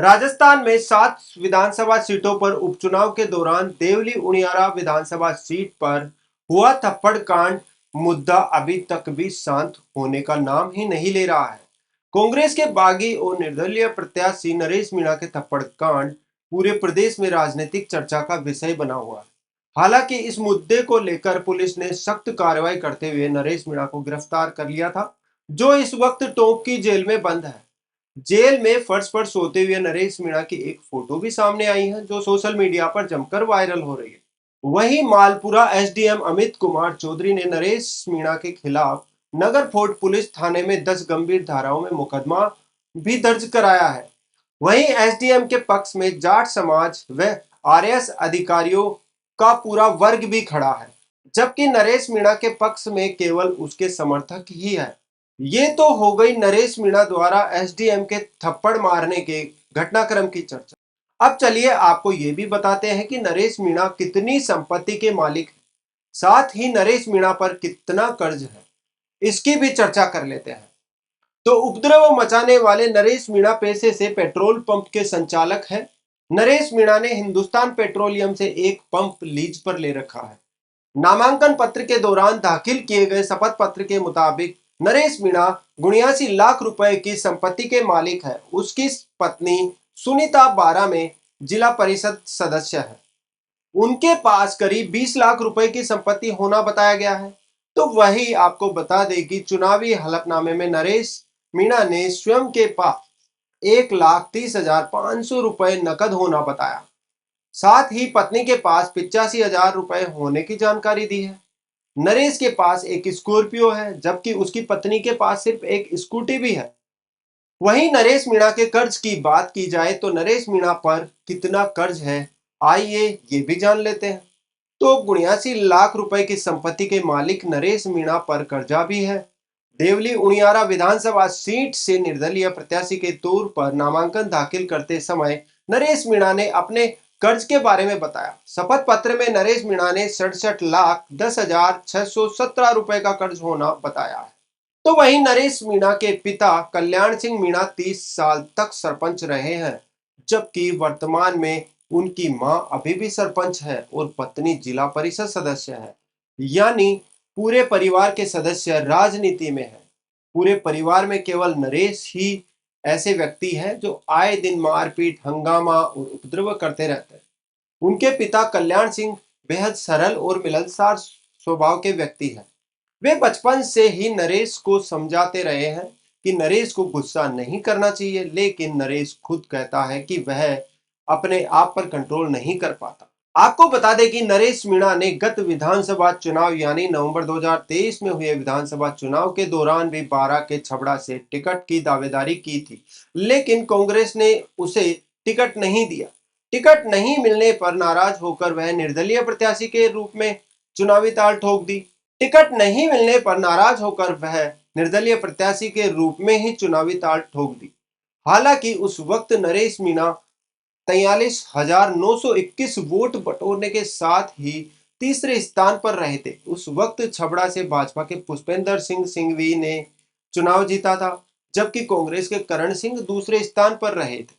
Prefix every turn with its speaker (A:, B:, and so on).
A: राजस्थान में 7 विधानसभा सीटों पर उपचुनाव के दौरान देवली उनियारा विधानसभा सीट पर हुआ थप्पड़ कांड मुद्दा अभी तक भी शांत होने का नाम ही नहीं ले रहा है। कांग्रेस के बागी और निर्दलीय प्रत्याशी नरेश मीणा के थप्पड़ कांड पूरे प्रदेश में राजनीतिक चर्चा का विषय बना हुआ है। हालांकि इस मुद्दे को लेकर पुलिस ने सख्त कार्रवाई करते हुए नरेश मीणा को गिरफ्तार कर लिया था, जो इस वक्त टोंक की जेल में बंद है। जेल में फर्श पर सोते हुए नरेश मीणा की एक फोटो भी सामने आई है, जो सोशल मीडिया पर जमकर वायरल हो रही है। वहीं मालपुरा एसडीएम अमित कुमार चौधरी ने नरेश मीणा के खिलाफ नगर फोर्ट पुलिस थाने में 10 गंभीर धाराओं में मुकदमा भी दर्ज कराया है। वहीं एसडीएम के पक्ष में जाट समाज व आरएस अधिकारियों का पूरा वर्ग भी खड़ा है, जबकि नरेश मीणा के पक्ष में केवल उसके समर्थक ही है। ये तो हो गई नरेश मीणा द्वारा एसडीएम के थप्पड़ मारने के घटनाक्रम की चर्चा। अब चलिए आपको ये भी बताते हैं कि नरेश मीणा कितनी संपत्ति के मालिक हैं, साथ ही नरेश मीणा पर कितना कर्ज है, इसकी भी चर्चा कर लेते हैं। तो उपद्रव मचाने वाले नरेश मीणा पेशे से पेट्रोल पंप के संचालक हैं। नरेश मीणा ने हिंदुस्तान पेट्रोलियम से एक पंप लीज पर ले रखा है। नामांकन पत्र के दौरान दाखिल किए गए शपथ पत्र के मुताबिक नरेश मीणा 79 लाख रुपए की संपत्ति के मालिक है। उसकी पत्नी सुनीता 12 में जिला परिषद सदस्य है। उनके पास करीब 20 लाख रुपए की संपत्ति होना बताया गया है। तो वही आपको बता दें कि चुनावी हलफनामे में नरेश मीणा ने स्वयं के पास 1,30,500 रुपए नकद होना बताया। साथ ही पत्नी के पास 85,000 रुपए होने की जानकारी दी है। नरेश के पास एक स्कॉर्पियो है, जबकि उसकी पत्नी के पास सिर्फ एक स्कूटी भी है। वहीं नरेश मीणा के कर्ज की बात की जाए तो नरेश मीणा पर कितना कर्ज है, आइए ये भी जान लेते हैं। तो 79 लाख रुपए की संपत्ति के मालिक नरेश मीणा पर कर्जा भी है। देवली उनियारा विधानसभा सीट से निर्दलीय प्रत्याशी के तौर पर नामांकन दाखिल करते समय नरेश मीणा ने अपने कर्ज के बारे में बताया। शपथ पत्र में नरेश मीणा ने 67,10,617 रुपए का कर्ज होना बताया है। तो वहीं नरेश मीणा के पिता कल्याण सिंह मीणा 30 साल तक सरपंच रहे हैं, जबकि वर्तमान में उनकी मां अभी भी सरपंच है और पत्नी जिला परिषद सदस्य है। यानी पूरे परिवार के सदस्य राजनीति में हैं। पूरे परिवार में केवल नरेश ही ऐसे व्यक्ति हैं जो आए दिन मारपीट, हंगामा और उपद्रव करते रहते हैं। उनके पिता कल्याण सिंह बेहद सरल और मिलनसार स्वभाव के व्यक्ति हैं। वे बचपन से ही नरेश को समझाते रहे हैं कि नरेश को गुस्सा नहीं करना चाहिए, लेकिन नरेश खुद कहता है कि वह अपने आप पर कंट्रोल नहीं कर पाता। आपको बता दें कि नरेश मीणा ने गत विधानसभा चुनाव यानी नवंबर 2023 में हुए विधानसभा चुनाव के दौरान भी बारां के छबड़ा से टिकट की दावेदारी की थी, लेकिन कांग्रेस ने उसे टिकट नहीं दिया। टिकट नहीं मिलने पर नाराज होकर वह निर्दलीय प्रत्याशी के रूप में चुनावी ताल ठोक दी। टिकट नहीं मिलने पर नाराज होकर वह निर्दलीय प्रत्याशी के रूप में ही चुनावी ताल ठोक दी। हालांकि उस वक्त नरेश मीणा 43,921 वोट बटोरने के साथ ही तीसरे स्थान पर रहे थे। उस वक्त छबड़ा से भाजपा के पुष्पेंद्र सिंह सिंघवी ने चुनाव जीता था, जबकि कांग्रेस के करण सिंह दूसरे स्थान पर रहे थे।